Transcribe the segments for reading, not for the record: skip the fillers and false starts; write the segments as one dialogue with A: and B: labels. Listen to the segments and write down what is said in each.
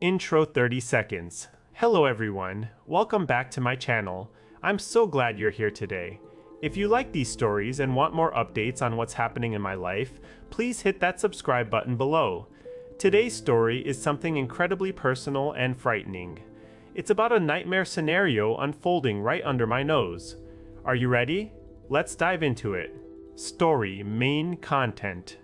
A: Intro 30 seconds. Hello everyone, welcome back to my channel. I'm so glad you're here today. If you like these stories and want more updates on what's happening in my life, please hit that subscribe button below. Today's story is something incredibly personal and frightening. It's about a nightmare scenario unfolding right under my nose. Are you ready? Let's dive into it. Story main content.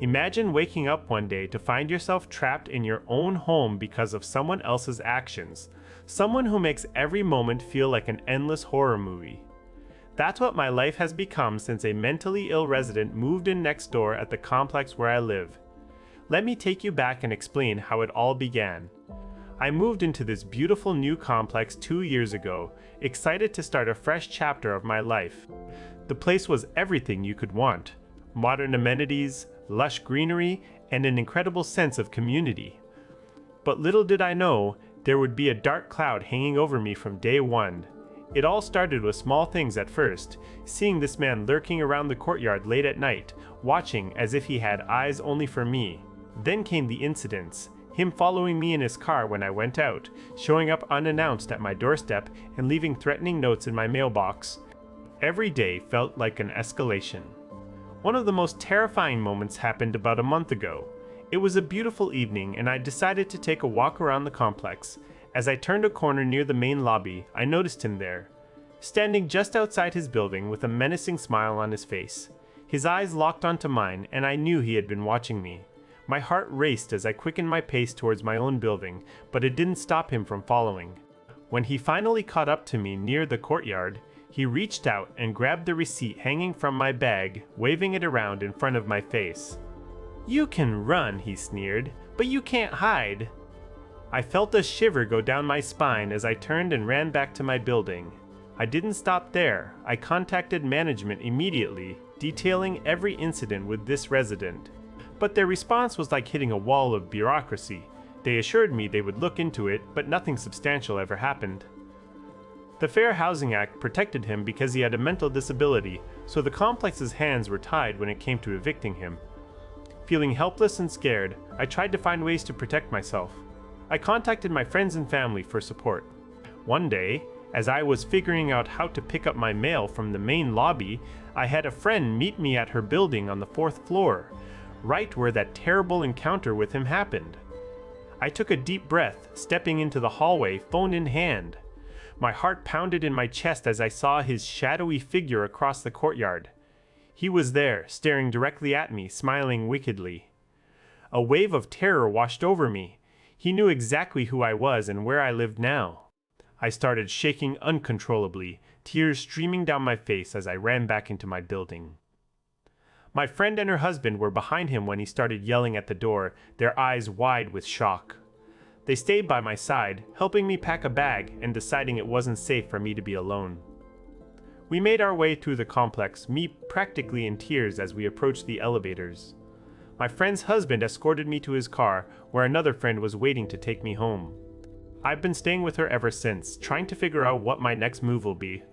A: Imagine waking up one day to find yourself trapped in your own home because of someone else's actions. Someone who makes every moment feel like an endless horror movie. That's what my life has become since a mentally ill resident moved in next door at the complex where I live. Let me take you back and explain how it all began. I moved into this beautiful new complex 2 years ago, excited to start a fresh chapter of my life. The place was everything you could want. Modern amenities, lush greenery, and an incredible sense of community. But little did I know, there would be a dark cloud hanging over me from day one. It all started with small things at first, seeing this man lurking around the courtyard late at night, watching as if he had eyes only for me. Then came the incidents, him following me in his car when I went out, showing up unannounced at my doorstep and leaving threatening notes in my mailbox. Every day felt like an escalation. One of the most terrifying moments happened about a month ago. It was a beautiful evening and I decided to take a walk around the complex. As I turned a corner near the main lobby, I noticed him there, standing just outside his building with a menacing smile on his face. His eyes locked onto mine and I knew he had been watching me. My heart raced as I quickened my pace towards my own building, but it didn't stop him from following. When he finally caught up to me near the courtyard, he reached out and grabbed the receipt hanging from my bag, waving it around in front of my face. "You can run," he sneered, "but you can't hide." I felt a shiver go down my spine as I turned and ran back to my building. I didn't stop there. I contacted management immediately, detailing every incident with this resident. But their response was like hitting a wall of bureaucracy. They assured me they would look into it, but nothing substantial ever happened. The Fair Housing Act protected him because he had a mental disability, so the complex's hands were tied when it came to evicting him. Feeling helpless and scared, I tried to find ways to protect myself. I contacted my friends and family for support. One day, as I was figuring out how to pick up my mail from the main lobby, I had a friend meet me at her building on the 4th floor, right where that terrible encounter with him happened. I took a deep breath, stepping into the hallway, phone in hand. My heart pounded in my chest as I saw his shadowy figure across the courtyard. He was there, staring directly at me, smiling wickedly. A wave of terror washed over me. He knew exactly who I was and where I lived now. I started shaking uncontrollably, tears streaming down my face as I ran back into my building. My friend and her husband were behind him when he started yelling at the door, their eyes wide with shock. They stayed by my side, helping me pack a bag and deciding it wasn't safe for me to be alone. We made our way through the complex, me practically in tears as we approached the elevators. My friend's husband escorted me to his car, where another friend was waiting to take me home. I've been staying with her ever since, trying to figure out what my next move will be.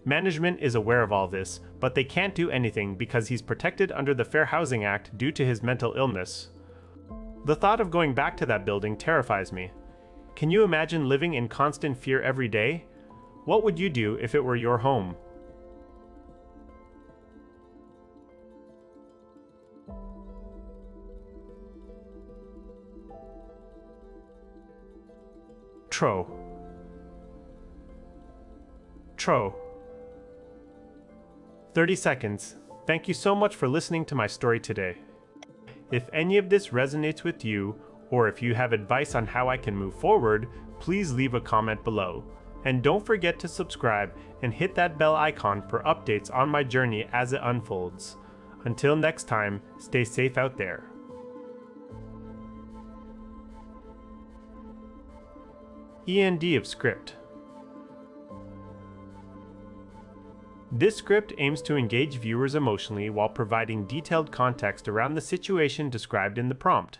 A: Management is aware of all this, but they can't do anything because he's protected under the Fair Housing Act due to his mental illness. The thought of going back to that building terrifies me. Can you imagine living in constant fear every day? What would you do if it were your home? Tro. 30 seconds. Thank you so much for listening to my story today. If any of this resonates with you, or if you have advice on how I can move forward, please leave a comment below. And don't forget to subscribe and hit that bell icon for updates on my journey as it unfolds. Until next time, stay safe out there. END of script. This script aims to engage viewers emotionally while providing detailed context around the situation described in the prompt.